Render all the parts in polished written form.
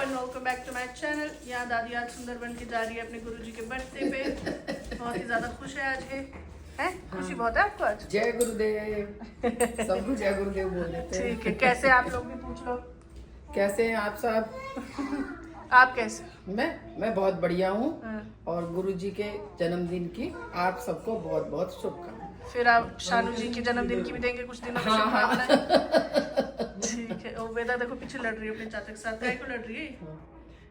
Everyone, welcome back to my channel. यहाँ दादी आज सुंदर बन के जा रही है अपने गुरुजी के बर्थडे पे। बहुत ही ज्यादा खुश है आज ये है। खुशी बहुत है आपको आज? जय गुरुदेव। सबको जय गुरुदेव बोल देते हैं। ठीक है, कैसे आप लोग भी पूछ लो। कैसे हैं आप सब? आप कैसे? मैं बहुत बढ़िया हूँ हाँ। और गुरुजी के जन्मदिन की आप सबको बहुत बहुत शुभकामनाएं। फिर आप शानू जी के जन्मदिन की भी देंगे कुछ दिनों में शुभकामनाएं। ठीक है। और वेदा देखो पीछे लड़ रही है अपने चाचा के साथ। काय को लड़ रही है?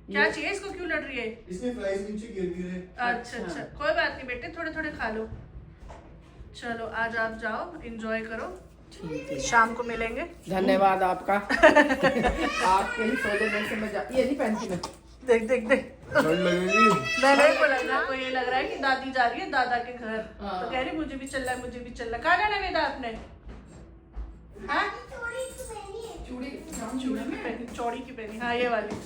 क्या चाहिए इसको? क्यों लड़ रही है? इसमें फ्राइज नीचे गिर गई है। अच्छा, कोई बात नहीं बेटे, थोड़े थोड़े खा लो। चलो आज आप जाओ, एंजॉय करो, ठीक है, शाम को मिलेंगे। धन्यवाद आपका। आपके ही सोने में से मैं ये नहीं पहनती मैं। देख देख देख, ठंड लगेगी। मैंने को लग रहा है, को ये लग रहा है कि दादी जा रही है दादा के घर, तो कह रही मुझे भी चलना है, मुझे भी चलना है। कहाँ जाना है वेदा आपने? हाँ चूड़ी चूड़ी की पहनी, चौड़ी की पहनी। हाँ ये वाली।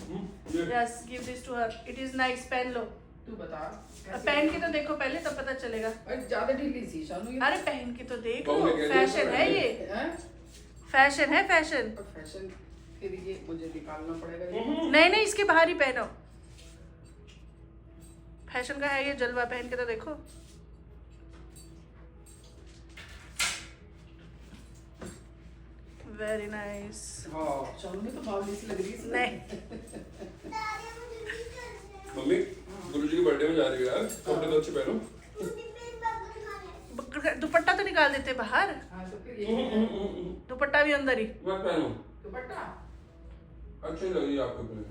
Yes, give this to her, it is nice. पहन लो। तू बता पहन के तो देखो पहले, तब पता चलेगा। ज्यादा ढीली सी शानू ये। अरे पहन के तो देखो, बहू ने कह दिया फैशन है ये, हैं? फैशन है फैशन। फैशन के लिए मुझे निकालना पड़ेगा ये। नहीं नहीं, इसके बाहर ही पहनो। फैशन का है ये जलवा, पहन के तो देखो। Very nice. हाँ शानू में तो बावली सी लग रही है। नहीं मम्मी गुरुजी के बर्थडे में जा रही है यार, कपड़े तो अच्छे पहनो। दुपट्टा तो निकाल देते बाहर, हाँ तो फिर ये दुपट्टा भी अंदर ही। मैं पहनूं, दुपट्टा अच्छी लग रही है आपको पहने।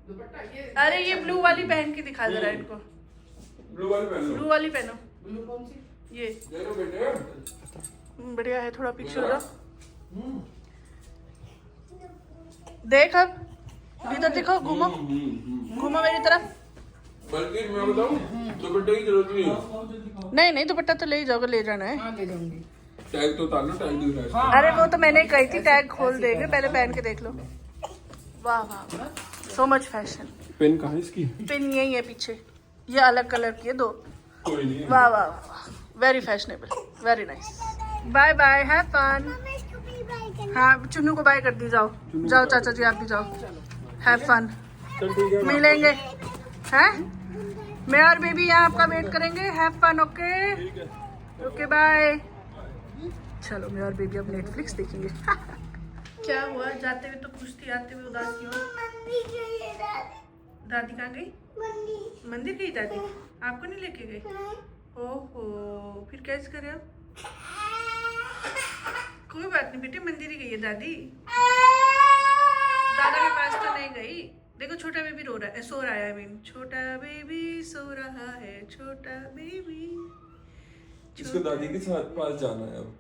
दुपट्टा ये। अरे ये ब्लू वाली पहन के दिखा दे रहा है इनको। ब्लू वाली पहन लो। ब्लू वाली पहनो। ब्लू कौन सी? ये देखो बेटे, बढ़िया है, थोड़ा पीछे हो जाओ। देख अब इधर देखो, घूमो घूमो मेरी तरफ। बल्कि मैं बताऊं, दुपट्टे की जरूरत नहीं है। नहीं नहीं, दुपट्टा तो ले ही जाओगे, ले जाना है। हाँ ले जाऊंगी। टैग तो उतारना, टैग दिख रहा है। अरे वो तो मैंने ही कही थी, टैग खोल देंगे, पहले पहन के देख लो। वाह वाह, सो मच फैशन। पेन कहाँ है इसकी? पिन यही है पीछे, ये अलग कलर की है दो। कोई नहीं है। वाह वाह वाह, very fashionable, very nice. Bye bye, have fun. हाँ चुन्नू को बाय कर दी, जाओ जाओ चाचा जी, आप भी जाओ, हैव फन। चल ठीक है, मिलेंगे हैं? मैं और बेबी यहाँ आपका वेट करेंगे। Have fun. Okay okay bye. चलो मैं और बेबी अब नेटफ्लिक्स देखेंगे। क्या हुआ? जाते हुए तो खुश थी, आते हुए उदास क्यों? दादी कहाँ गई? मंदिर गई दादी? आपको नहीं लेके गई? ओहो, फिर कैसे करे अब? कोई बात नहीं बेटे, मंदिर ही गई है दादी, दादा के पास तो नहीं गई। देखो छोटा बेबी रो रहा है, सो रहा है। आई मीन छोटा बेबी सो रहा है, छोटा बेबी। इसको दादी के साथ पास जाना है अब।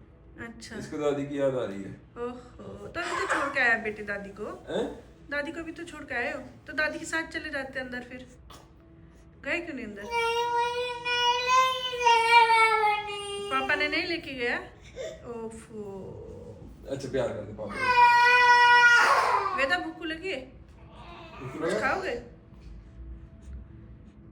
अच्छा, इसको दादी की याद आ रही है। ओहो, तो अभी तो छोड़ के आया बेटे दादी को। हैं? दादी को भी तो छोड़ के आए हो, तो दादी के साथ चले जाते अंदर। फिर गए क्यों नहीं अंदर? पापा ने नहीं लेके गया? ओफो। अच्छा प्यार करते पापा। वेदा भूख लगी है, कुछ खाओगे?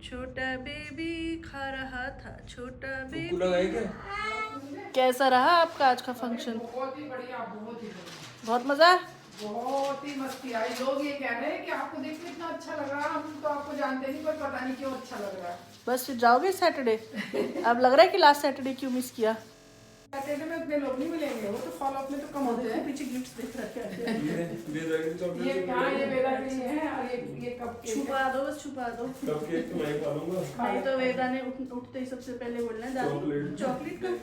छोटा बेबी खा रहा था, छोटा तुमको लगा है बेबी। क्या? कैसा रहा आपका आज का फंक्शन? बहुत ही बढ़िया, बहुत ही बढ़िया, बहुत मजा। बहुत ही मस्ती आई। लोग ये कह रहे हैं कि आपको देख के इतना अच्छा लग रहा है, हम तो आपको जानते नहीं, पर पता नहीं क्यों अच्छा लग रहा है। बस फिर जाओगे सैटरडे? अब लग रहा है कि लास्ट सैटरडे क्यों मिस किया? सैटरडे में इतने लोग नहीं मिलेंगे, वो तो फॉलो अप में तो कम होते हैं। पीछे गिफ्ट्स दिख रखे हैं। ये क्या, ये वेदा के लिए है और ये कप केक छुपा दो, बस छुपा दो। कपकेक तो मैं ही खा लूंगा। भाई तो वेदा ने उठते ही सबसे पहले बोलना है दादी चॉकलेट। चॉकलेट कब?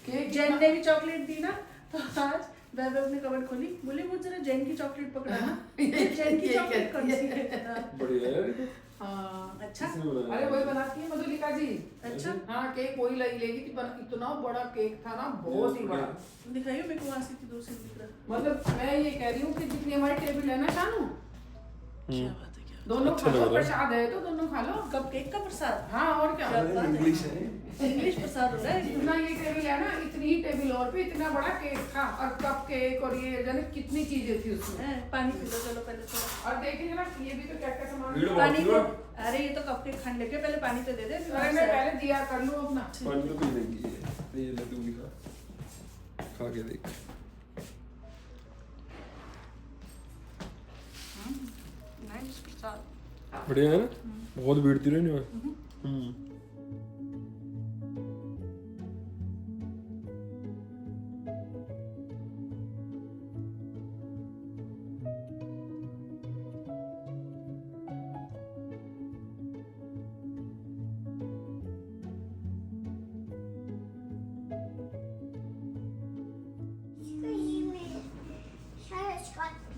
केक जैन ने भी चॉकलेट दी ना, तो आज वैभव ने कवर खोली, बोले मुझे जरा जैन की चॉकलेट पकड़ाना। जैन की ये चॉकलेट क्या- कौन सी है? बढ़िया है। हाँ, अच्छा किसने बनाया? अरे वही बनाती है मधुलिका जी। अच्छा, हाँ केक वही लेगी थी, इतना बड़ा केक था ना, बहुत ही बड़ा। दिखाइयो मेरे को, वहां से दूर से दिख रहा। मतलब मैं ये कह रही हूँ कि जितनी हमारी टेबल है ना शानू, क्या बात है, क्या दोनों अच्छा खा लग लो, रहा है। प्रसाद है तो दोनों खा लो। कप केक का प्रसाद? हाँ और क्या। क्या बात है। इंग्लिश है। इंग्लिश प्रसाद हो रहा है। जितना ये टेबल है ना, इतनी ही टेबल और पे इतना बड़ा केक था, और कप केक और ये जाने कितनी चीजें थी उसमें। हैं, पानी पी लो चलो पहले थोड़ा। और देखिए ना, ये भी तो क्या क्या सामान वीडियो है। पानी बहुत को, अरे ये तो कप केक खाने लगे, पहले पानी तो दे दे। फिर अरे वहाँ मैं से पहले दिया कर लूँ अपना। पानी तो पी लेंगी ये ले तू भी खा के देख। नाइस प्रसाद। बढ़िया है ना, बहुत भीड़ थी रहने में।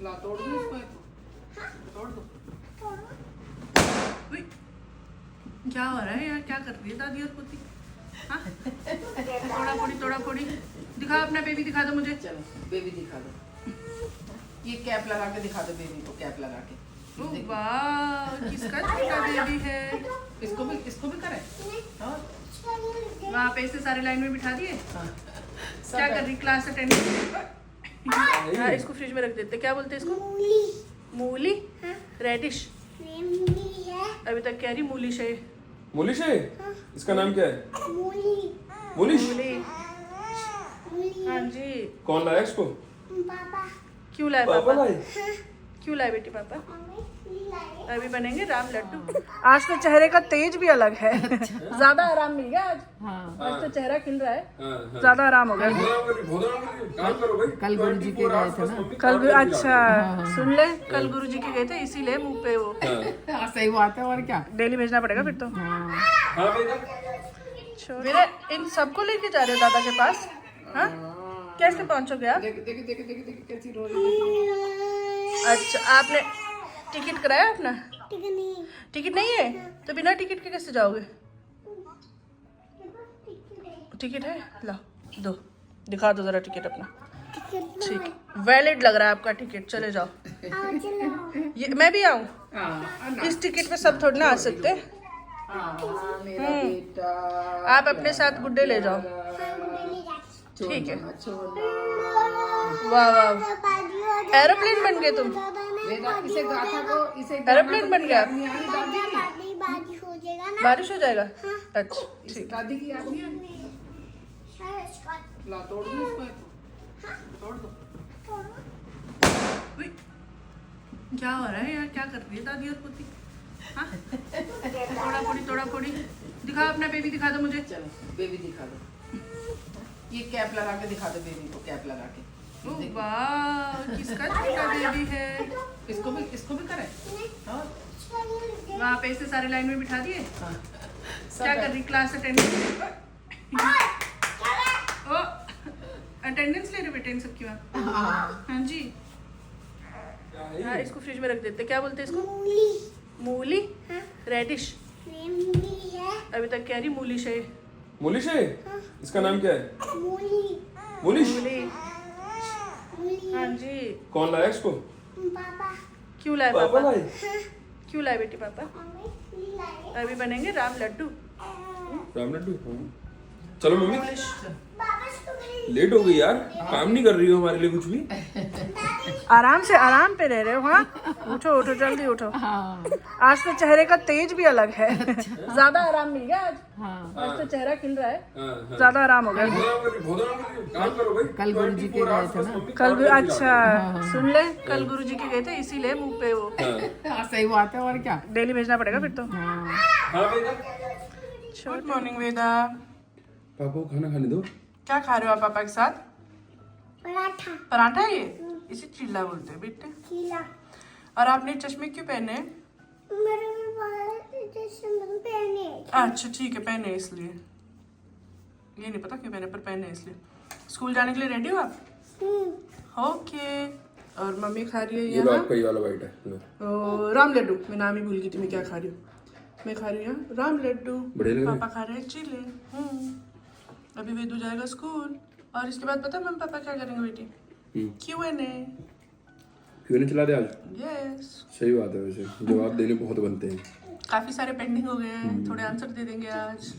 ला तोड़ दो इसको, तोड़ दो। उई, क्या हो रहा है यार, क्या कर रही है दादी और पोती? हाँ? तोड़ा फोड़ी दिखा, अपना बेबी दिखा दो मुझे। चलो बेबी दिखा दो, ये कैप लगा के दिखा दो बेबी को, कैप लगा के। ओह वाह, किसका छोटा बेबी है? इसको भी करें। और वहाँ पे इसे सारे लाइन में बिठा दिए। हाँ। क्या कर रही, क्लास अटेंड? हाँ, इसको फ्रिज में रख देते। क्या बोलते हैं इसको? मूली। रेडिश। अभी तक कह रही मूलिश है। मोलिश है? इसका नाम क्या है? मोलिश। मूली। हाँ जी। कौन लाया इसको? क्यों लाए पापा पापा? लाए। क्यों लाए बेटी पापा? अभी बनेंगे राम लड्डू। आज तो चेहरे का तेज भी अलग है। ज्यादा आराम मिल गया आज। आज तो चेहरा खिल रहा है, ज्यादा आराम हो गया। काम करो भाई। कल गुरु जी के गए थे ना। कल अच्छा सुन ले, कल गुरुजी के गए थे, इसीलिए मुंह पे वो। सही बात है, और क्या। डेली भेजना पड़ेगा फिर तो। हाँ बेटा। मेरे इन सबको लेके जा रहे हो दादा के पास? हाँ, कैसे पहुंचोगे आप? देख कैसी रो रही है। अच्छा, आपने टिकट कराया अपना? टिकट नहीं है तो बिना टिकट के कैसे जाओगे? टिकट है, लाओ दो, दिखा दो जरा टिकट अपना। ठीक, वैलिड लग रहा है आपका टिकट, चले जाओ। ये मैं भी आऊँ? इस टिकट पे सब थोड़ी ना आ सकते। मेरा बेटा, आप अपने साथ गुड्डे ले जाओ। ठीक है। वाह वाह, एरोप्लेन बन गए तुम। इसे गाथा को, इसे एरोप्लेन बन गया। दादी बारिश हो जाएगा। अच्छा ठीक। दादी की याद नहीं आती। ला तोड़ दो इसको, तोड़ दो। उई, क्या हो रहा है यार, क्या कर रही है दादी और पोती? हाँ? तोड़ा फोड़ी दिखा, अपना बेबी दिखा दो मुझे। चलो बेबी दिखा दो, ये कैप लगा के दिखा दो बेबी को, कैप लगा के। ओह वाह, किसका छोटा बेबी है? इसको भी करें। और वहाँ पे इसे सारे लाइन में बिठा दिए। हाँ। क्या कर रही, क्लास अटेंड? ओ, अटेंडेंस ले रहे बेटे इन सबकी वहाँ? हाँ जी। हाँ, इसको फ्रिज में रख देते। क्या बोलते हैं इसको? मूली। रेडिश। अभी तक कह रही मूलिश है। मोलिश है? इसका नाम क्या है? मोलिश। मूली। हाँ जी। कौन लाया इसको? क्यों लाए पापा पापा? लाए। क्यों लाए बेटी पापा? अभी बनेंगे राम लड्डू। राम लड्डू। चलो मम्मी, लेट हो गई यार, काम नहीं कर रही हो हमारे लिए कुछ भी। आराम से, आराम पे रह रहे हो। हाँ, उठो उठो जल्दी उठो। आज तो चेहरे का तेज भी अलग है। ज्यादा आराम मिल गया आज। आज तो चेहरा खिल रहा है, ज्यादा आराम हो गया। काम करो भाई। कल गुरु जी के गए थे ना। कल अच्छा सुन ले, कल गुरुजी के गए थे, इसीलिए मुंह पे वो। सही बात है, और क्या। डेली भेजना पड़ेगा फिर तो। हाँ बेटा। गुड मॉर्निंग वेदा। पापा को खाना खाने दो। क्या खा रहे हो आप पापा के साथ? पराठा। पराठा है ये? इसे चीला बोलते हैं बेटे। चीला। और आपने चश्मे क्यों पहने? मेरे चश्मे पहने। अच्छा ठीक है, पहने इसलिए। ये नहीं पता क्यों पहने, पर पहने इसलिए। स्कूल जाने के लिए रेडी हो आप? ओके। और मम्मी खा रही है ये लो आपका ये वाला वाइट है। राम लड्डू। मैं नाम ही भूल गई थी मैं क्या खा रही हूँ। मैं खा रही हूँ राम लड्डू। बढ़िया लग रहे हैं। पापा खा रहे हैं चीले। अभी वेदू जाएगा स्कूल, और इसके बाद पता है मम्मी पापा क्या करेंगे बेटी? Q&A। क्यों नहीं चला दे आज? यस। सही बात है, वैसे जवाब देने बहुत बनते हैं। काफी सारे पेंडिंग हो गए हैं, थोड़े आंसर दे देंगे आज।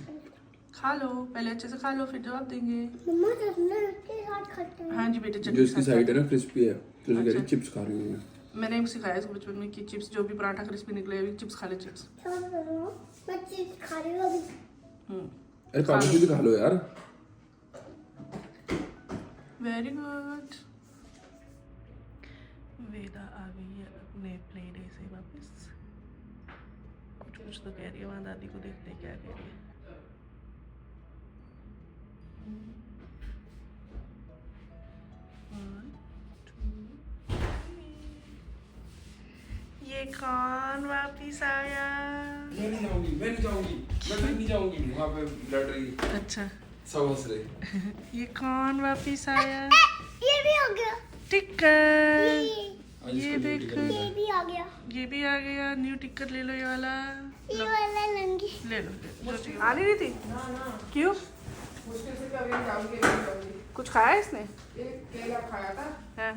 खा लो पहले, अच्छे से खा लो, फिर जवाब देंगे। मम्मा चटनी के साथ खाते हैं। हाँ जी बेटे, जो चटनी इसकी साइड है ना क्रिस्पी है, तो उसे कह रही चिप्स खा रही हूँ मैं। मैंने सिखाया इसको बचपन में कि चिप्स, जो भी पराठा क्रिस्पी निकले अभी चिप्स खा ले, चिप्स। मैं चिप्स खा रही हूँ अभी। अरे पापा भी खा लो यार। Very good. वेदा आ गई है अपने प्ले डे से वापस। कुछ तो कह रही है वहाँ, दादी को देखते हैं क्या कह रही है। ये कौन वापिस आया? मैं नहीं जाऊंगी, मैं नहीं जाऊंगी, मैं नहीं जाऊंगी, वहाँ पे लड़ रही है, अच्छा सब हंस रहे। ये कौन वापिस आया? ये भी हो गया, टिक्कर, आज ये इसको देखो। ड्यूटी ये भी आ गया, ये भी आ गया। न्यू टिक्कर ले लो, ये वाला ये वाला नंगी। ले लो, जो चाहिए। आ नहीं रही थी? क्यों? मुश्किल से कभी जाऊंगी नहीं जाऊंगी। कुछ खाया इसने? एक केला खाया था, है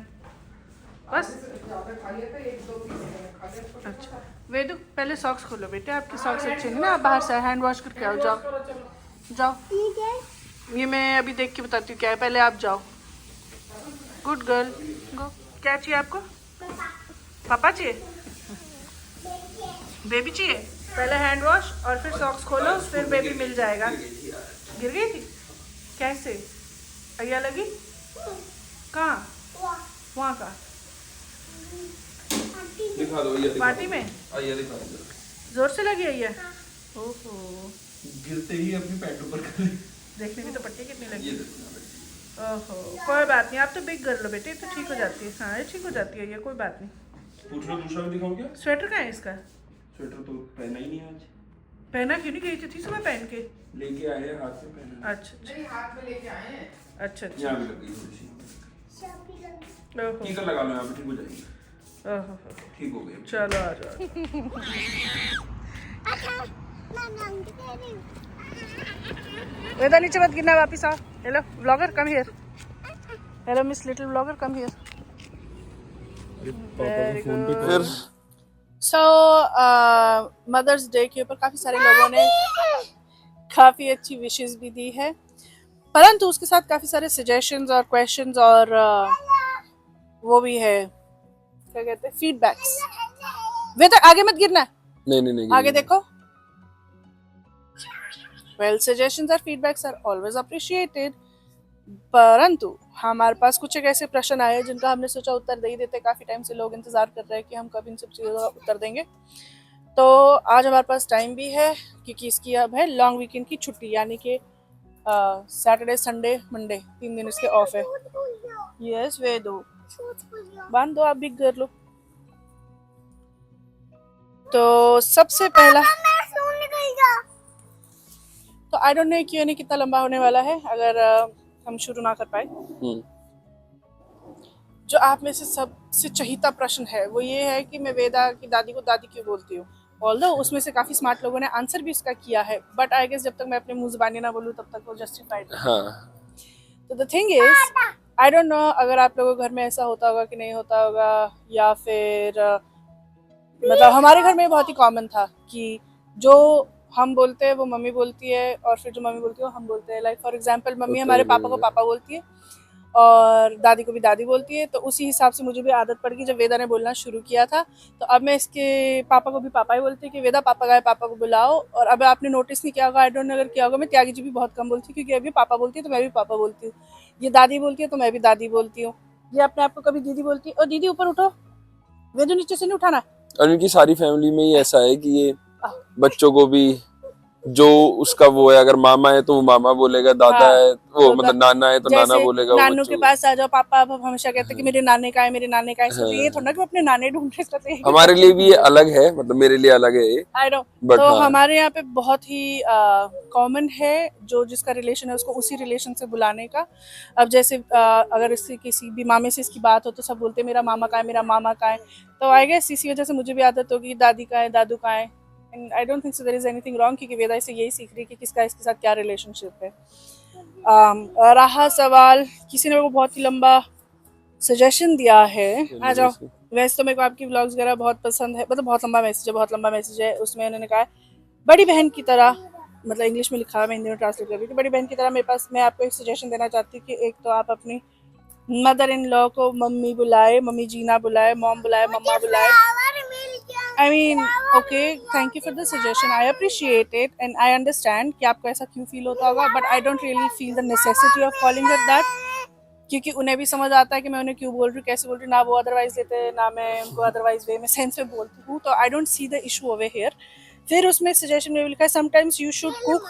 बस। ज्यादा खा लिया था, एक दो पीस मैंने खा लिया तो अच्छा वेदु, पहले सॉक्स खोलो बेटे, आपकी सॉक्स अच्छी नहीं ना, आप बाहर से हैंड वॉश करके आओ। जाओ चलो चलो। जाओ, ठीक है, ये मैं अभी देख के बताती हूँ क्या है, पहले आप जाओ। गुड गर्ल, गो। क्या चाहिए आपको? पापा चाहिए? बेबी चाहिए? पहले हैंड वॉश और फिर सॉक्स खोलो, फिर बेबी मिल जाएगा। गिर गई थी? कैसे? अय्या लगी? कहाँ? वहाँ का दिखा दो, ये दिखा पार्टी दो। में? ये दिखा दो। जोर से लगी अय्या? ओहो, गिरते ही अपनी पैंट ऊपर कर ली। देखने में तो पट्टी कितनी ये लगी। देखो ना बेटी। ओहो, कोई बात नहीं, आप तो बिग कर लो बेटे, ये तो ठीक हो जाती है। हाँ ये ठीक हो जाती है, ये कोई बात नहीं। पूछ लो, दूसरा भी दिखाऊं क्या? स्वेटर कहाँ है इसका? स्वेटर तो पहना ही नहीं है आज। पहना क्यों नहीं? गई थी सुबह पहन के। लेके आए हैं, हाथ में पहना। अच्छा अच्छा नहीं, हाथ में लेके आए हैं। अच्छा अच्छा। यहाँ भी लग गई थोड़ी सी। ओहो टीका लगा लो, यहाँ पे ठीक हो जाएगी। ओहो, ठीक हो गई। चलो आ जाओ। अच्छा मैं नंगी दे रही हूँ। वेदा नीचे मत गिरना, वापिस आओ। Hello blogger, come here. Hello miss little blogger, come here. Very good. So mother's day के ऊपर काफ़ी सारे लोगों ने काफ़ी अच्छी विशेस भी दी है, परंतु उसके साथ काफ़ी सारे सजेशंस और क्वेश्चंस और वो भी है, क्या कहते हैं, फीडबैक्स। वेदा आगे मत गिरना, नहीं आगे देखो। वेल, सजेशंस और फीडबैक्स आर ऑलवेज अप्रिशिएटेड, परंतु हमारे पास कुछ एक ऐसे प्रश्न आए जिनका हमने सोचा उत्तर दे ही देते। काफ़ी टाइम से लोग इंतज़ार कर रहे हैं कि हम कब इन सब चीज़ों का उत्तर देंगे, तो आज हमारे पास टाइम भी है क्योंकि इसकी अब है लॉन्ग वीकेंड की छुट्टी, यानी कि सैटरडे संडे मंडे 3 दिन इसके ऑफ है। यस वे दो बांध दो, आप भी कर लो। तो सबसे पहला, तो आई डोंट नो क्यों नहीं कितना लंबा होने वाला है अगर हम शुरू ना कर पाए। जो आप में से सबसे चहीता प्रश्न है वो ये है कि मैं वेदा की दादी को दादी क्यों बोलती हूँ। ऑल्दो उसमें से काफी स्मार्ट लोगों ने आंसर भी इसका किया है, बट आई गेस जब तक मैं अपने मुंह ज़बानी ना बोलूँ तब तक वो जस्टिफाइड है। हाँ। तो the thing is, I don't no अगर आप लोगों के घर में ऐसा होता होगा कि नहीं होता होगा, या फिर मतलब हमारे घर में बहुत ही कॉमन था कि जो हम बोलते हैं वो मम्मी बोलती है, और फिर जो मम्मी बोलती है वो हम बोलते हैं। लाइक फॉर एग्जांपल, मम्मी हमारे पापा को पापा बोलती है और दादी को भी दादी बोलती है, तो उसी हिसाब से मुझे भी आदत पड़ गई। जब वेदा ने बोलना शुरू किया था तो अब मैं इसके पापा को भी पापा ही बोलती हूँ कि वेदा पापा गए, पापा को बुलाओ। और अब आपने नोटिस नहीं किया होगा, आई डोंट नो अगर किया होगा, मैं त्यागी जी भी बहुत कम बोलती हूँ क्योंकि अभी पापा बोलती है तो मैं भी पापा बोलती हूँ, ये दादी बोलती है तो मैं भी दादी बोलती हूँ, ये अपने आप को कभी दीदी बोलती है। और दीदी ऊपर उठो, वेदू नीचे से नहीं उठाना। और इनकी सारी फैमिली में ही ऐसा है कि ये बच्चों को भी जो उसका वो है, अगर मामा है तो वो मामा बोलेगा, दादा है वो मतलब नाना है तो नाना बोलेगा। नानू के पास आ जाओ पापा, अब हमेशा कहते हैं कि मेरे नाने का है, मेरे नाने का है। तो ये थोड़ा ना कि अपने नाने ढूंढ रहे हैं। हमारे लिए भी ये अलग है, मतलब मेरे लिए अलग है ये, आई नो। But तो हाँ। हमारे यहाँ पे बहुत ही कॉमन है जो जिसका रिलेशन है उसको उसी रिलेशन से बुलाने का। अब जैसे अगर इससे किसी भी मामे से इसकी बात हो तो सब बोलते हैं मेरा मामा का है, मेरा मामा का है। तो आई गेस इसी वजह से मुझे भी आदत होगी दादी का है, दादू का है। And I don't think so there is anything wrong, क्योंकि वेदा से यही सीख रही है कि किसका इसके साथ क्या रिलेशनशिप है। रहा सवाल, किसी ने मेरे को बहुत ही लंबा सजेशन दिया है, आ जाओ। वैसे तो मेरे को आपकी व्लॉग्स वगैरह बहुत पसंद है, मतलब बहुत लंबा मैसेज है। उसमें उन्होंने कहा बड़ी बहन की तरह, मतलब इंग्लिश में लिखा है, मैं हिंदी में ट्रांसलेट कर रही थी। बड़ी बहन की तरह मेरे पास, मैं आपको एक सजेशन देना चाहती हूँ कि एक तो आप अपनी मदर इन लॉ को मम्मी बुलाए, मम्मी जीना बुलाए, मॉम बुलाए, मम्मा बुलाए। I mean, okay, thank you for the suggestion. I appreciate it and I understand कि आपको ऐसा क्यों फील होता होगा, but I don't really feel the necessity of calling her that, क्योंकि उन्हें भी समझ आता है कि मैं उन्हें क्यों बोल रही हूँ, कैसे बोल रही हूँ। ना वो अदरवाइज लेते हैं, ना मैं उनको अदरवाइज वे में सेंस में बोलती हूँ। तो I don't see the issue over here. फिर उसमें सजेशन में भी लिखा है sometimes you should cook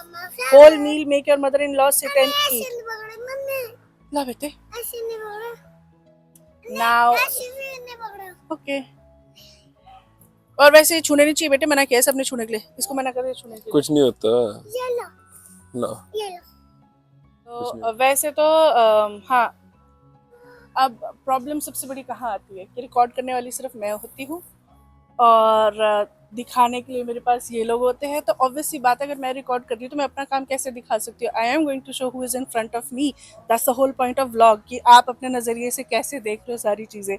whole meal, make your mother in law sit and ऐसे ईट। नहीं पकड़ा मम्मी, ला बेटे ऐसे नहीं पकड़ा, नाउ ऐसे नहीं पकड़ा। ओके। और वैसे छूने नहीं चाहिए बेटे, मना किया है सबने छूने के लिए, इसको मना कर दिया छूने के लिए। कुछ नहीं होता ये लो, ना। ये लो। तो वैसे तो हाँ, अब प्रॉब्लम सबसे बड़ी कहाँ आती है कि रिकॉर्ड करने वाली सिर्फ मैं होती हूँ और दिखाने के लिए मेरे पास ये लोग होते हैं। तो ऑब्वियस सी बात है, अगर मैं रिकॉर्ड कर रही हूँ तो मैं अपना काम कैसे दिखा सकती हूँ? I am going to show who is in front of me, that's the whole point of vlog, कि आप अपने नज़रिए से कैसे देख रहे हो सारी चीज़ें।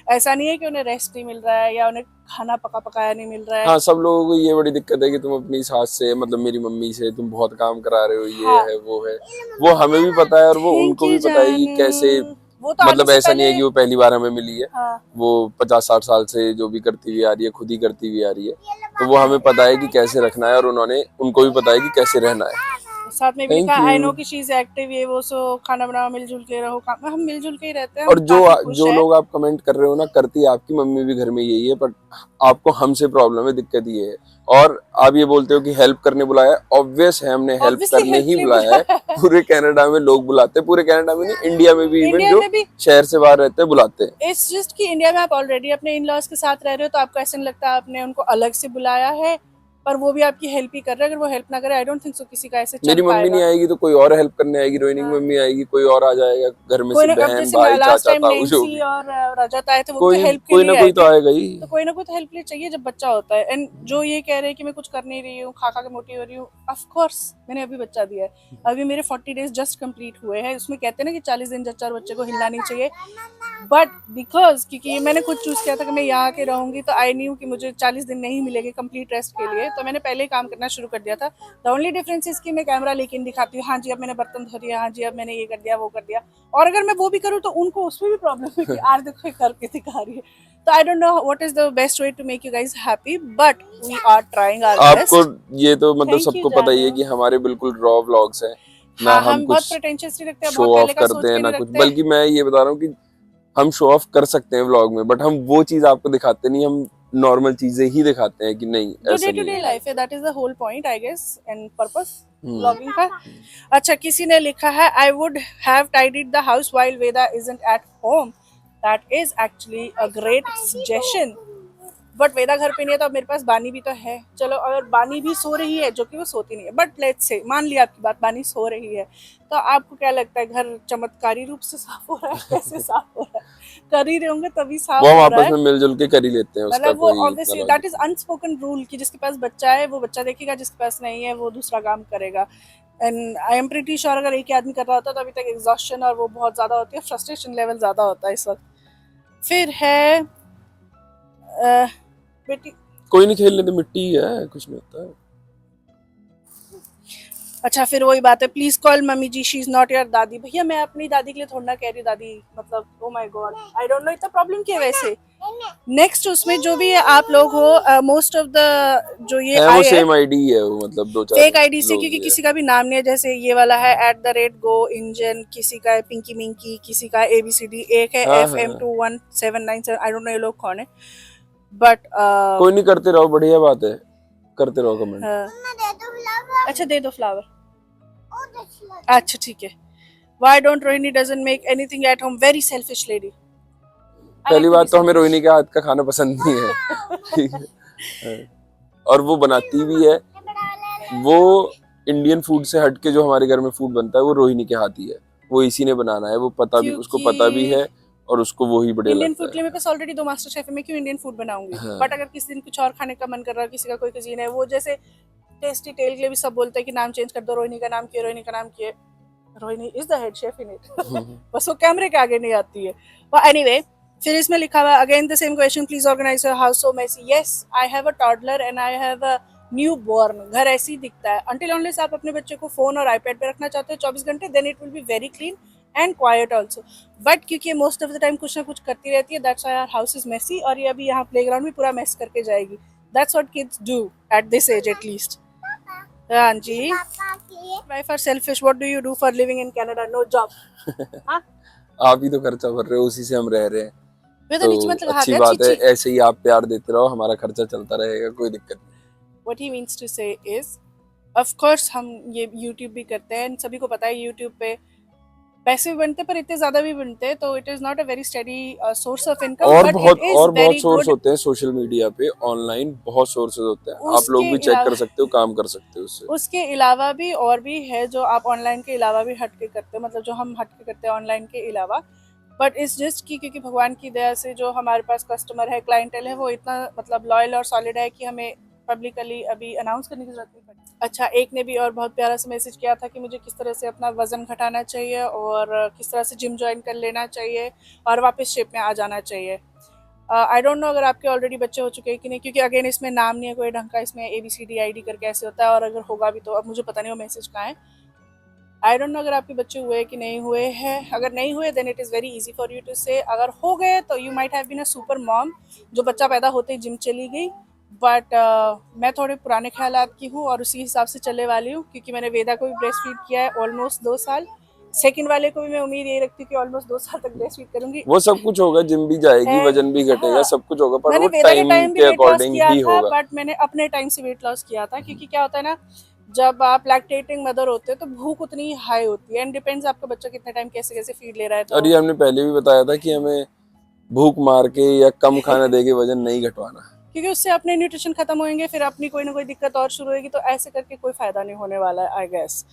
ऐसा नहीं है कि उन्हें रेस्ट नहीं मिल रहा है या उन्हें खाना पका पकाया नहीं मिल रहा है। हाँ, सब लोगों को ये बड़ी दिक्कत है कि तुम अपनी सास से, मतलब मेरी मम्मी से तुम बहुत काम करा रहे हो, ये हाँ। है वो है। वो हमें भी पता है और वो Thank उनको you, भी पता है कि जानू। कैसे, वो तो आने मतलब से ऐसा नहीं है पहले कि वो पहली बार हमें मिली है। हाँ वो 50-60 साल से जो भी करती हुई आ रही है, खुद ही करती हुई आ रही है। तो वो हमें पता है कि कैसे रखना है और उनको भी पता है कि कैसे रहना है। साथ में भी थैंक लिखा आई नो यू। कि शी इज एक्टिव, ये वो, सो खाना बनाओ, मिलजुल के रहो, काम हम मिलजुल के ही रहते हैं, और हम जो काफी खुश जो है। लोग आप कमेंट कर रहे हो ना, करती आपकी मम्मी भी घर में यही है, बट आपको हमसे प्रॉब्लम है, दिक्कत ये है। और आप ये बोलते हो कि हेल्प करने बुलाया, ऑब्वियस है, हमने हेल्प ऑब्वियसली करने हेल्प ही नहीं बुलाया है। बुलाया। पूरे कनाडा में लोग बुलाते हैं, पूरे कनाडा में नहीं, इंडिया में भी, इवन इंडिया जो में भी शहर से बाहर रहते हैं बुलाते हैं। इट्स जस्ट कि इंडिया में आप ऑलरेडी अपने इन लॉज के साथ रह रहे हो तो आपको ऐसा नहीं लगता आपने उनको अलग से बुलाया है, पर वो भी आपकी हेल्प ही कर रहे हैं। अगर वो हेल्प ना करे, आई डोंट थिंक सो किसी का ऐसे चल मेरी मम्मी पाएगा। नहीं आएगी तो कोई और हेल्प करने आएगी, रोहिणी की हाँ। मम्मी आएगी, कोई और आ जाएगा घर में कोई से, ना, अब बहन जैसे भाई लास्ट चाचा टाइम ताऊ जो नैन्सी भी। और रजत आए थे, वो कोई भी हेल्प के कोई लिए ना आए कोई तो थे। आएगा ही। तो कोई ना कोई तो हेल्प के लिए चाहिए जब बच्चा होता है। एंड जो ये कह रहे हैं कि मैं कुछ कर नहीं रही हूँ, खा खा के मोटी हो रही हूँ, ऑफ कोर्स मैंने अभी बच्चा दिया है, अभी मेरे 40 डेज जस्ट कंप्लीट हुए हैं। उसमें कहते हैं ना कि 40 दिन जच्चा और बच्चे को हिलना नहीं चाहिए, बट बिकॉज क्योंकि ये मैंने खुद चूज किया था कि मैं यहाँ के रहूंगी, तो आई न्यू कि मुझे 40 दिन नहीं मिलेंगे कंप्लीट रेस्ट के लिए, तो मैंने पहले ही काम करना शुरू कर दिया था। द ओनली डिफरेंस इज कि मैं कैमरा लेके दिखाती हूँ, हाँ जी अब मैंने बर्तन धो दिया, हाँ जी अब मैंने ये कर दिया वो कर दिया। और अगर मैं वो भी करूँ तो उनको उसमें भी प्रॉब्लम है कि आज देखो ये करके दिखा रही है। तो I don't know what is the best way to make you guys happy, but we are trying our best. आपको ये तो मतलब Thank you, सबको पता ही है जानू। कि हमारे बिल्कुल रॉ व्लॉग्स हैं ना, हाँ, हम हम बहुत कुछ प्रिटेंशियस नहीं रखते, शो बहुत ऑफ पहले का करते सोच हैं के ना नहीं कुछ, रखते। बल्कि मैं ये बता रहा हूँ कि हम शो ऑफ कर सकते हैं व्लॉग में, बट हम वो चीज आपको दिखाते नहीं, हम नॉर्मल चीजें ही दिखाते हैं कि नहीं जो ऐसा डे टू नहीं डे है। लाइफ है, that is the whole point I guess and purpose blogging का। अच्छा, किसी ने लिखा है I would have tidied the house while Veda isn't at home, that is actually a great suggestion, but Veda घर पे नहीं है तो अब मेरे पास बानी भी तो है। चलो अगर बानी भी सो रही है, जो कि वो सोती नहीं है, बट लेट्स से मान लिया आपकी बात, बानी सो रही है, तो आपको क्या लगता है घर चमत्कारी रूप से साफ हो रहा है? कैसे साफ हो रहा है? कर ही रहे होंगे तभी साफ वो हम हो रहा आपस है। में मिलजुल के कर ही लेते हैं, उसका मतलब वो कोई ऑब्वियसली मतलब दैट इज अनस्पोकन रूल कि जिसके पास बच्चा है वो बच्चा देखेगा, जिसके पास नहीं है वो दूसरा काम करेगा। And I am pretty sure अगर एक ही आदमी कर रहा होता तो अभी तक एग्जॉस्शन और वो बहुत ज्यादा होती है, फ्रस्ट्रेशन लेवल ज्यादा होता है इस वक्त। फिर है बेटी, कोई नहीं, खेलने तो मिट्टी ही है, कुछ नहीं होता है। अच्छा फिर वही बात है, please call mummy ji, she is not your dadi. भैया मैं अपनी दादी के लिए थोड़ा ना कह रही दादी, मतलब oh my God I don't no इतना प्रॉब्लम क्या है वैसे। नेक्स्ट उसमें जो भी है आप लोग हो, मोस्ट ऑफ द जो ये है वो आए हैं सेम आईडी है, वो मतलब दो चार फेक आईडी से, लोग क्योंकि ही है। किसी का भी नाम नहीं है। जैसे ये वाला है @go इंजन, किसी का है पिंकी मिंकी, किसी का है ABCD, एक है हाँ हाँ, FM21797, आई डोंट नो ये लोग कौन है, बट कोई नहीं, करते रहो, बढ़िया बात है, करते रहो कमेंट। मम्मा दे दो फ्लावर, अच्छा दे दो फ्लावर, ओ दे अच्छा ठीक है। Why don't Rohini doesn't make anything at home? Very selfish lady. I like पहली to बात be तो हमें selfish. रोहिणी के हाथ का खाना पसंद नहीं है, ठीक है, और वो बनाती भी है, वो इंडियन फूड से हट के जो हमारे घर में फूड बनता है वो रोहिणी के हाथ ही है, वो इसी ने बनाना है, वो पता भी, उसको पता भी है और उसको वो ही बढ़िया इंडियन फूड लगता के लिए मेरे पास ऑलरेडी 2 मास्टर शेफ है, मैं क्यों इंडियन फूड बनाऊंगी? हाँ। बट अगर किसी दिन कुछ और खाने का मन कर रहा है, किसी का कोई कुजीन है, वो जैसे टेस्टी टेल के लिए भी सब बोलते हैं कि नाम चेंज कर दो, रोहिणी का नाम किए, रोहिणी का नाम किए, Rohini is the head chef in it, बस वो कैमरे के आगे नहीं आती है। पर एनीवे, फिर इसमें लिखा हुआ again the same question, please organise your house so messy. Yes, I have a toddler and I have a newborn. घर ऐसे ही दिखता है अंटिल अनलेस आप अपने बच्चे को फोन और आईपैड पे रखना चाहते हो 24 घंटे, then it will be very clean and quite also. But क्योंकि मोस्ट ऑफ द टाइम कुछ ना कुछ करती रहती है, that's why our house is messy, और ये अभी यहाँ प्लेग्राउंड भी पूरा मेस करके जाएगी। That's what kids do at this age at least. हाँ जी, पापा के wife are selfish, what do you do for living in Canada? No job. हाँ, आप ही तो खर्चा भर रहे हो, उसी से हम रह रहे हैं, वे तो नीचे तो मत लगा अच्छी दिया बात है, चीची। ऐसे ही आप प्यार देते रहो, हमारा खर्चा चलता रहेगा, कोई दिक्कत नहीं। व्हाट ही मीन्स टू से इज, ऑफ कोर्स हम ये यूट्यूब भी करते हैं, सभी को पता है यूट्यूब पे पैसे भी बनते हैं, पर इतने ज्यादा भी बनते हैं, तो it is not a very study source of income, और बट बहुत it is very source good. होते हैं सोशल मीडिया पे, ऑनलाइन बहुत सोर्सेज होते हैं, आप लोग उसके भी चेक कर अलावा सकते हो, काम कर सकते हो उससे। उसके अलावा भी और भी है जो आप ऑनलाइन के अलावा भी हट के करते हो, मतलब जो हम हट के करते हैं ऑनलाइन के अलावा, बट इट्स जस्ट कि क्योंकि भगवान की दया से जो हमारे पास कस्टमर है, क्लाइंटेल है, वो इतना मतलब लॉयल और सॉलिड है कि हमें पब्लिकली अभी अनाउंस करने की जरूरत नहीं पड़ी। अच्छा, एक ने भी और बहुत प्यारा सा मैसेज किया था कि मुझे किस तरह से अपना वजन घटाना चाहिए और किस तरह से जिम ज्वाइन कर लेना चाहिए और वापस शेप में आ जाना चाहिए। आई डोंट नो अगर आपके ऑलरेडी बच्चे हो चुके हैं कि नहीं, क्योंकि अगेन इसमें नाम नहीं है कोई ढंग का, इसमें ABCDID करके ऐसे होता है, और अगर होगा भी तो अब मुझे पता नहीं वो मैसेज कहाँ है। आई डोंट नो अगर आपके बच्चे हुए कि नहीं हुए हैं, अगर नहीं हुए then it is very easy for you to say, अगर हो गए तो you might have been a super mom जो बच्चा पैदा होते ही जिम चली गई, बट मैं थोड़े पुराने ख्यालात की हूँ और उसी हिसाब से चलने वाली हूँ, क्योंकि मैंने वेदा को भी ब्रेस्ट फीड किया है ऑलमोस्ट 2 साल, सेकंड वाले को भी मैं उम्मीद यही रखती हूँ कि ऑलमोस्ट 2 साल तक ब्रेस्ट फीड करूंगी। वो सब कुछ होगा, जिम भी जाएगी, And, वजन भी घटेगा, हाँ, सब कुछ होगा, पर मैंने वो वेदा के टाइम टाइम भी के वेट लॉस अकॉर्डिंग किया ही था, होगा। बट मैंने अपने टाइम से वेट लॉस किया था, क्योंकि क्या होता है ना, जब आप लैक्टेटिंग मदर होते हो तो भूख उतनी हाई होती है, एंड डिपेंड्स आपका बच्चा कितने टाइम कैसे कैसे फीड ले रहा है, और तो ये हमने पहले भी बताया था कि हमें भूख मार के या कम खाना दे के वजन नहीं घटवाना, क्योंकि उससे अपने न्यूट्रिशन खत्म होंगे, फिर अपनी कोई ना कोई दिक्कत और शुरू होगी, तो ऐसे करके कोई फायदा नहीं होने वाला है आई गेस।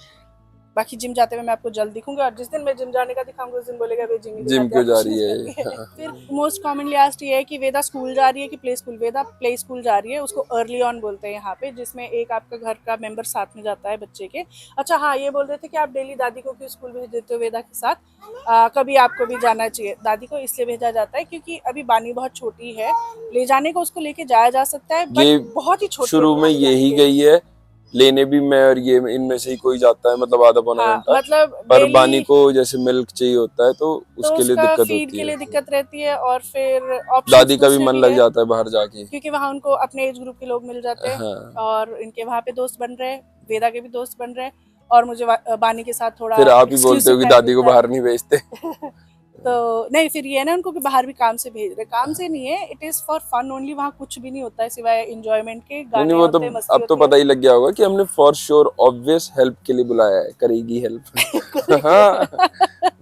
बाकी जिम जाते हुए मैं आपको जल्द दिखूंगी, और जिस दिन मैं जिम जाने का दिखाऊंगी उस दिन बोलेगा वे जिम ही जिम दिखाते क्यों आपको जा कुछ रही नहीं है। करती है। फिर मोस्ट कॉमनली आस्क्ड ये है कि वेदा स्कूल जा रही है कि प्ले स्कूल। वेदा प्ले स्कूल जा रही है, उसको अर्ली ऑन बोलते हैं यहाँ पे, जिसमें एक आपका घर का मेंबर साथ में जाता है बच्चे के। अच्छा हाँ, ये बोल रहे थे कि आप डेली दादी को क्यों स्कूल भेज देते हो वेदा के साथ, कभी आपको भी जाना चाहिए। दादी को इसलिए भेजा जाता है क्योंकि अभी बानी बहुत छोटी है, ले जाने को उसको लेके जाया जा सकता है, ये बट बहुत ही छोटी शुरू है में ले जाने यही के। गई है, लेने भी मैं और ये इनमें से ही कोई जाता है, मतलब आधा पौना हाँ, घंटा, मतलब पर बानी डेली को जैसे मिल्क चाहिए होता है तो तो उसके लिए उसका दिक्कत फीड होती के है। लिए दिक्कत रहती है, और फिर ऑप्शंस दादी का भी दूसरे मन भी लग है, जाता है बाहर जाके। क्योंकि वहाँ उनको अपने एज ग्रुप के लोग मिल जाते हैं, हाँ, और इनके वहाँ पे दोस्त बन रहे हैं, वेदा के भी दोस्त बन रहे हैं, और मुझे बानी के साथ थोड़ा फिर आप ही बोलते एक्सक्लूसिव हो कि टाइम दादी को मिलता बाहर नहीं भेजते। है। तो नहीं, फिर ये है ना, उनको कि बाहर भी काम से भेज रहे, काम से नहीं है, it is for fun only, वहाँ कुछ भी नहीं होता है सिवाय इंजॉयमेंट के, नहीं नहीं, गाने वो तो होते हैं, मस्ती अब तो होती पता ही लग गया होगा कि हमने फॉर श्योर ऑब्वियस हेल्प के लिए बुलाया है, करेगी हेल्प। हाँ, है।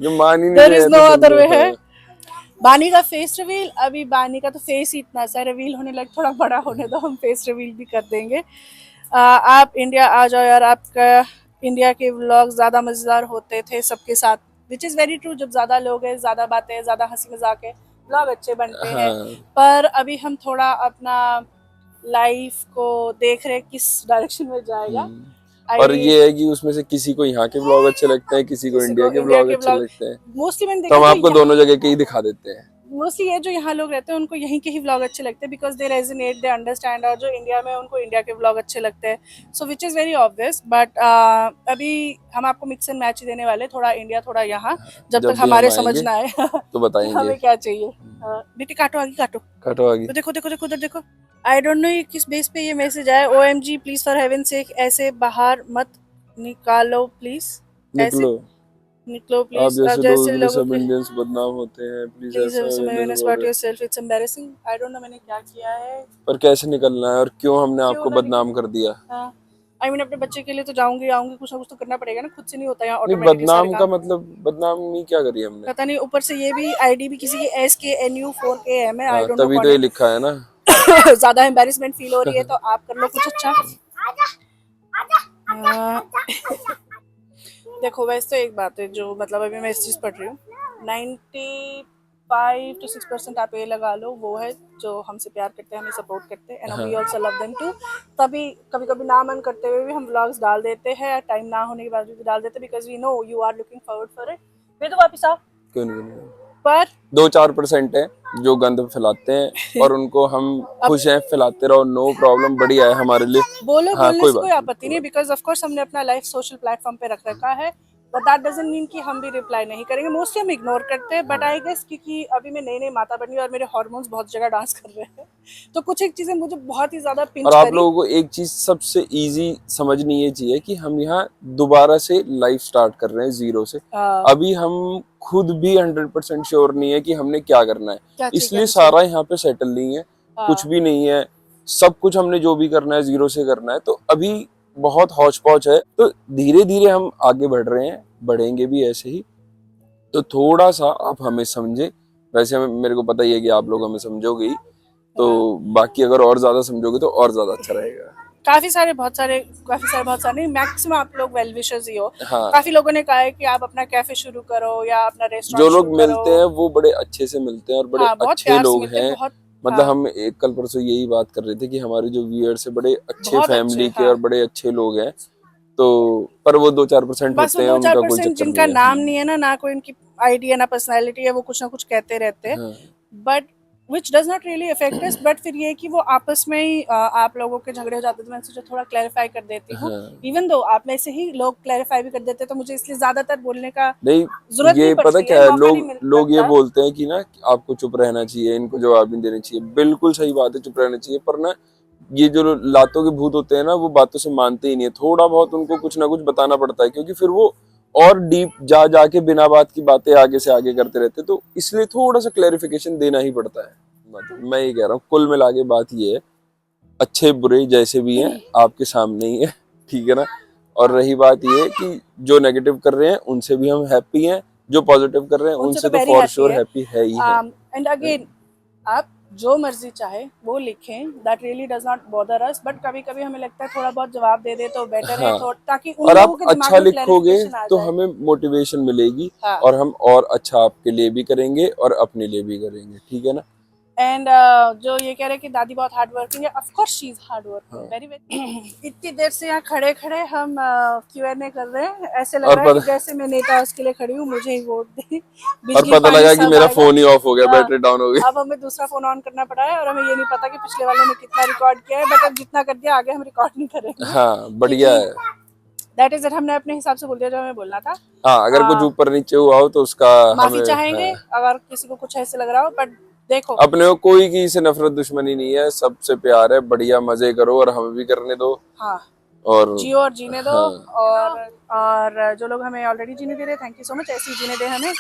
जो मान ही नहीं देयर रहे इज हैं नो तो अदर वे समझो। है। हाँ। बानी का फेस रिवील, अभी बानी का तो फेस ही इतना सा रिवील होने लग, थोड़ा बड़ा होने दो, हम फेस रिवील भी कर देंगे। आप इंडिया आ जाओ यार, आपका इंडिया के व्लॉग ज़्यादा मज़ेदार होते थे सबके साथ, विच इज़ वेरी ट्रू। जब ज़्यादा लोग हैं, ज़्यादा बातें हैं, ज़्यादा हंसी मजाक है, व्लॉग अच्छे बनते हैं, हाँ। पर अभी हम थोड़ा अपना लाइफ को देख रहे हैं किस डायरेक्शन में जाएगा। और आई ये है कि उसमें से किसी को यहाँ के व्लॉग अच्छे लगते हैं, किसी को किसी इंडिया को के इंडिया व्लॉग के अच्छे व्लॉग, लगते हैं, मोस्टली मैंने तो देखा हम जो आपको दोनों जगह के ही दिखा देते हैं। मोस्टली ये जो यहाँ लोग रहते हैं उनको यहीं के ही व्लॉग अच्छे लगते हैं, because they resonate, they understand, और जो इंडिया में उनको इंडिया के व्लॉग अच्छे लगते हैं, so which is very obvious. But अभी हम आपको मिक्स एंड मैच ही देने वाले, थोड़ा इंडिया थोड़ा यहाँ, जब जब तक भी हमारे हम समझ आएंगे ना आए तो कि बताएंगे। हमें क्या चाहिए। बेटी काटो, आगे काटो, काटो आगे। तो देखो देखो देखो, उधर देखो। आई डोंट नो ये किस बेस पे ये मैसेज आया। OMG प्लीज फॉर हेवन सेक ऐसे बाहर मत निकालो प्लीज, ऐसे निकलो, निकलो आप प्लीज, अब जैसे लोगों जैसे के लिए लोगों सब के इंडियंस बदनाम होते हैं, प्लीज प्लीज ऐसा मैंने बोल स्पॉट रहे। Yourself, it's embarrassing. I don't no मैंने क्या किया है, पर कैसे निकलना है और क्यों हमने क्यों आपको ना बदनाम निकले। कर दिया। हाँ, आई मीन अपने बच्चे के लिए तो जाऊंगी आऊंगी, कुछ ना कुछ तो करना पड़ेगा ना, खुद से नहीं होता यहाँ नहीं, ऑटोमेटिकली सारे बदनाम का काम। मतलब बदनामी क्या करी हमने। पता नहीं, ऊपर से ये भी आईडी भी किसी की SKNU4KM है, आई हाँ, डोंट नो तभी तो कौन ये है। लिखा है ना। ज्यादा एम्बैरेसमेंट फील हो रही है तो आप कर लो कुछ अच्छा। देखो वैसे तो एक बात है, जो मतलब अभी मैं इस चीज पढ़ रही हूँ, 95 to 6% आप ये लगा लो, वो है जो हमसे प्यार करते हैं, हमें सपोर्ट करते हैं, and we also love them too. तभी कभी कभी ना मन करते हुए भी हम व्लॉग्स डाल देते हैं, टाइम ना होने के बाद भी डाल देते हैं, because we know you are looking forward for it. वे तो वापिस आओ। क्यों नहीं। पर 2-4% है जो गंद फैलाते हैं और उनको हम खुश हैं, फैलाते रहो, नो प्रॉब्लम, बढ़िया है हमारे लिए। बोलो, हाँ, बोलने कोई से कोई बात आपत्ति नहीं, बिकॉज ऑफ कोर्स हमने अपना लाइफ सोशल प्लेटफॉर्म पे रख रखा है, बट दैट डजंट मीन कि हम भी रिप्लाई नहीं करेंगे। मोस्टली हम इग्नोर करते हैं, बट आई गेस क्योंकि अभी मैं नई नई माता बनी और मेरे हार्मोन्स बहुत जगह डांस कर रहे हैं, तो कुछ एक चीजें मुझे बहुत ही ज्यादा और पिंच आप करी। लोगों को एक चीज सबसे इजी समझनी ये चाहिए कि हम यहाँ दोबारा से लाइफ स्टार्ट कर रहे हैं जीरो से। अभी हम खुद भी 100% श्योर नहीं है कि हमने क्या करना है, क्या चीज़ इसलिए करनी सारा यहाँ पे सेटल नहीं है, कुछ भी नहीं है, सब कुछ हमने जो भी करना है जीरो से करना है, तो अभी बहुत हौच पौच है। तो धीरे धीरे हम आगे बढ़ रहे हैं, बढ़ेंगे भी ऐसे ही। तो थोड़ा सा आप हमें समझे, वैसे मेरे को पता ही है कि आप लोग हमें समझोगे ही, तो बाकी अगर और ज्यादा समझोगे तो और ज्यादा अच्छा रहेगा। काफी सारे बहुत सारे मैक्सिमम आप लोग वेल विशर्स ही हो। हाँ, काफी लोगों ने कहा है कि आप अपना कैफे शुरू करो या अपना जो रेस्टोरेंट लोग शुरू मिलते करो। हैं वो बड़े अच्छे से मिलते हैं और बड़े हाँ, बहुत अच्छे प्यार से लोग मिलते हैं, हैं। बहुत। मतलब हाँ, हम एक कल परसों यही बात कर रहे थे कि हमारे जो व्यूअर्स है बड़े अच्छे बहुत फैमिली अच्छे। के हाँ, और बड़े अच्छे लोग हैं। तो पर वो 2-4% बस वो होते हैं, दो चार उनका कोई परसेंट चक्कर जिनका नहीं है। नाम नहीं है ना कोई उनकी आइडिया ना पर्सनैलिटी है, वो कुछ ना कुछ कहते रहते हैं, हाँ, but which does not really affect us. But फिर ये है कि वो आपस में ही आप लोगों के झगड़े हो जाते, तो मैं सोचा थोड़ा क्लैरिफाई कर देती हूँ। हाँ। इवन दो आप में से ही लोग क्लैरिफाई भी कर देते, तो मुझे इसलिए ज्यादातर बोलने का नहीं, जरूरत ये नहीं पता पड़ती क्या है, है, मौका नहीं मिल लोग ये लगता। बोलते हैं कि ना कि आपको चुप रहना चाहिए, इनको जवाब नहीं देना चाहिए। बिल्कुल सही बात है, चुप रहना चाहिए। पर ना ये जो लातों के भूत होते हैं ना, वो बातों से मानते ही नहीं है। थोड़ा बहुत उनको कुछ ना कुछ बताना पड़ता है, क्योंकि फिर वो और डीप जा जाके बिना बात की बातें आगे से आगे करते रहते हैं। तो इसलिए थोड़ा सा क्लेरिफिकेशन देना ही पड़ता है। मतलब मैं ये कह रहा हूँ, कुल मिला के बात ये है, अच्छे बुरे जैसे भी हैं आपके सामने ही है, ठीक है ना। और रही बात ये कि जो नेगेटिव कर रहे हैं उनसे भी हम हैप्पी हैं, जो पॉजिटिव कर रहे हैं उनसे उनसे तो तो वेरी फॉर हैप्पी श्योर है। हैप्पी है ही है। एंड अगेन आप जो मर्जी चाहे वो लिखें, that really does not bother us, but कभी कभी हमें लगता है थोड़ा बहुत जवाब दे दे तो बेटर है, हाँ, तो ताकि उन और लोगों आप के दिमाग अच्छा में लिखोगे क्लैरिफिकेशन आ तो जाए। हमें मोटिवेशन मिलेगी, हाँ। और हम और अच्छा आपके लिए भी करेंगे और अपने लिए भी करेंगे, ठीक है ना। एंड जो ये कह रहे हैं कि दादी बहुत हार्ड वर्किंग है, of course she is hard working, very very. इतनी देर से यहाँ खड़े खड़े हम Q&A कर रहे हैं, ऐसे लग और रहा है कि पता जैसे मैं नेता हाउस के लिए खड़ी हूँ, मुझे ही वोट दे। और बिजली पता पानी लगा कि सब मेरा आएगा। फोन ही ऑफ हो गया, हाँ, बैटरी डाउन हो गई। अब हमें दूसरा फोन ऑन करना पड़ा है, और हमें ये नहीं पता कि पिछले वाले ने कितना रिकॉर्ड किया है, बट अब जितना कर दिया आगे हम रिकॉर्ड नहीं करेंगे। हाँ, बढ़िया है। दैट इज इट, हमने अपने हिसाब से बोल दिया जो हमें बोलना था। हाँ, अगर कुछ ऊपर नीचे हुआ हो तो उसका माफी हमें, चाहेंगे हाँ, अगर किसी को कुछ ऐसे लग रहा हो, बट देखो अपने को कोई की से नफरत दुश्मनी नहीं है, सबसे प्यार है। बढ़िया मजे करो और हमें भी करने दो। हाँ, और जियो और जीने दो। हाँ, और जो लोग हमें ऑलरेडी जीने दे रहे हैं, थैंक यू सो मच, ऐसे ही जीने दे हमें।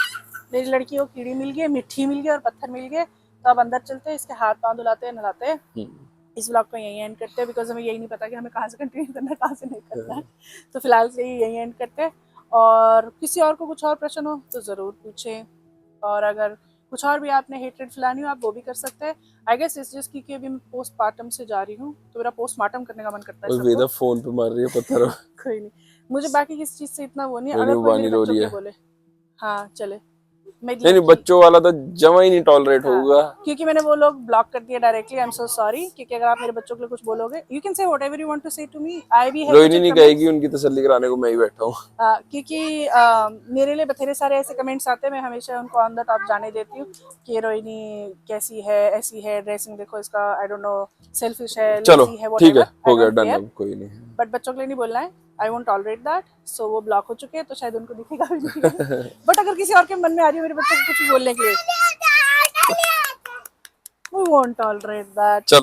मेरी लड़की को कीड़ी मिल गई, मिट्टी मिल गई और पत्थर मिल गए, तो अब अंदर चलते हैं, इसके हाथ पांव धुलाते हैं, नहलाते हैं। इस ब्लॉग को यहीं एंड करते हैं, बिकॉज हमें यही नहीं पता कि हमें कहाँ से कंटिन्यू करना है, कहाँ से नहीं करना है। तो फिलहाल से यहीं एंड करते हैं, और किसी और को कुछ और प्रश्न हो तो ज़रूर पूछें, और अगर कुछ और भी आपने हेटरेट फैलानी हो आप वो भी कर सकते हैं। आई गेस इस चीज़ की कि अभी मैं पोस्टमार्टम से जा रही हूँ, तो मेरा पोस्टमार्टम करने का मन करता है और सबको। वेदा फोन पे मार रही है पत्थर। कोई नहीं, मुझे बाकी किसी चीज़ से इतना वो नहीं, कोई नहीं, अगर वो कोई बानी मेरे रो बच्चों रही के है। लिए बोले। हाँ चले, मेरी नहीं, लड़की। बच्चों वाला तो जमा ही नहीं टॉलरेट हाँ, होगा। क्योंकि मैंने वो लोग ब्लॉक कर दिया directly, I am so sorry, क्योंकि अगर आप मेरे बच्चों के लिए कुछ बोलोगे, you can say whatever you want to say to me, I भी है टू रोहिणी चेक नहीं कमेंट्स। कहेगी, उनकी तसल्ली कराने को मैं ही बैठा हूँ। क्योंकि मेरे लिए बथेरे सारे ऐसे कमेंट्स आते हैं, मैं हमेशा उनको ऑन द टॉप जाने देती हूँ कि रोहिणी कैसी है, ऐसी है, ड्रेसिंग देखो इसका, आई डोंट नो, सेल्फिश है, चलो लेजी है, ठीक है, व्हाटएवर, आई हो गया डोंट डन, केयर। अब कोई नहीं। बट बच्चों के लिए नहीं बोलना है, आई वोंट टॉलरेट दैट। सो वो ब्लॉक हो चुके हैं, तो शायद उनको दिखेगा भी नहीं। बट अगर किसी और के मन में आ रही है मेरे बच्चों को कुछ बोलने के लिए, वी वोंट टॉलरेट दैट। चलो।